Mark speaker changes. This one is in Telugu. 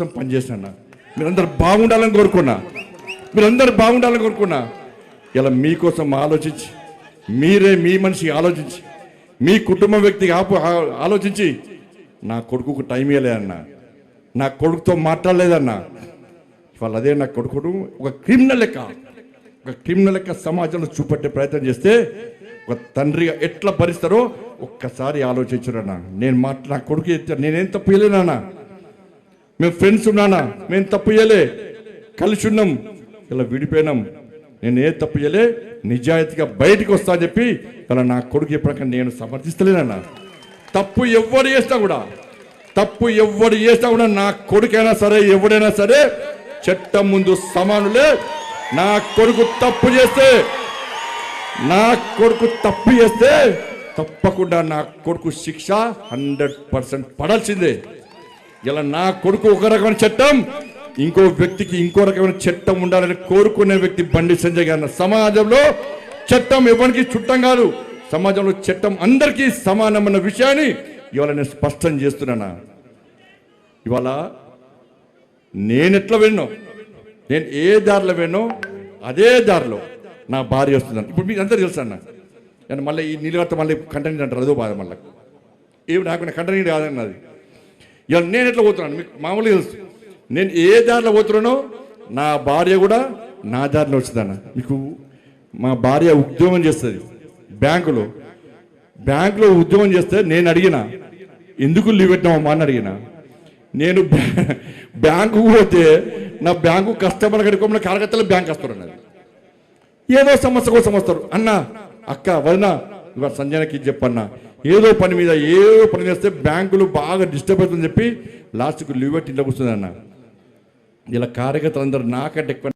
Speaker 1: మీకోసం పనిచేసిన మీరందరూ బాగుండాలని కోరుకున్నా ఇలా మీకోసం ఆలోచించి మీరే మీ మనిషి ఆలోచించి మీ కుటుంబ వ్యక్తికి ఆలోచించి నా కొడుకుకు టైం ఇవ్వలేదన్నా, నా కొడుకుతో మాట్లాడలేదన్నా. ఇవాళ అదే నా కొడుకును ఒక క్రిమినల్ లెక్క సమాజంలో చూపెట్టే ప్రయత్నం చేస్తే ఒక తండ్రిగా ఎట్లా భరిస్తారో ఒక్కసారి ఆలోచించురన్నా. నా కొడుకు నేనేం తప్పు చేయలేనా? మేము ఫ్రెండ్స్ ఉన్నానా? మేము తప్పు చేయలే, కలిసి ఉన్నాం, ఇలా విడిపోయినాం. నేను ఏ తప్పు చేయలే, నిజాయితీగా బయటికి వస్తా అని చెప్పి ఇలా నా కొడుకు ఎప్పటికీ నేను సమర్థిస్తలేనన్నా. తప్పు ఎవరు చేసినా కూడా నా కొడుకైనా సరే ఎవడైనా సరే చట్టం ముందు సమానులే. నా కొడుకు తప్పు చేస్తే తప్పకుండా నా కొడుకు శిక్ష 100% పడాల్సిందే. ఇలా నా కొడుకు ఒక రకమైన చట్టం, ఇంకో వ్యక్తికి ఇంకో రకమైన చట్టం ఉండాలని కోరుకునే వ్యక్తి బండి సంజయ్ గారు. సమాజంలో చట్టం ఎవరికి చుట్టం కాదు, సమాజంలో చట్టం అందరికీ సమానమన్న విషయాన్ని ఇవాళ నేను స్పష్టం చేస్తున్నానా. ఇవాళ నేను ఎట్లా వెళ్ళినో, నేను ఏ దారిలో వెళ్ళినో అదే దారిలో నా భార్య వస్తుందని ఇప్పుడు మీకు అందరూ తెలుసు అన్న. నేను మళ్ళీ ఈ నీళ్ళతో మళ్ళీ కంటెంట్ అంటారు, అదో బాధ. మళ్ళీ ఏమి నాకు కంటెంట్ కాదన్నది. ఇవాళ నేను ఎట్లా పోతున్నాను మీకు మామూలుగా తెలుసు. నేను ఏ దారిలో పోతున్నానో నా భార్య కూడా నా దారిలో వచ్చిందన్న. మీకు మా భార్య ఉద్యోగం చేస్తుంది బ్యాంకులో ఉద్యోగం చేస్తే నేను అడిగిన ఎందుకు లీవ్ పెట్టినామమ్మా అని అడిగిన. నేను బ్యాంకు పోతే నా బ్యాంకు కస్టమర్ కడుకోమని కలకత్తాలో బ్యాంక్ వస్తారు అన్నది. ఏదో సమస్య కోసం వస్తారు. అన్న అక్క వదిన ఇవాళ సంజయ్కి చెప్పన్నా, ఏదో పని మీద చేస్తే బ్యాంకులు బాగా డిస్టర్బ్ అవుతుందని చెప్పి లాస్ట్కు లీవ్ పెట్టి ఇంట్లో కూర్చుంది అన్న. ఇలా కార్యకర్తలు అందరూ నాకంటే ఎక్కువ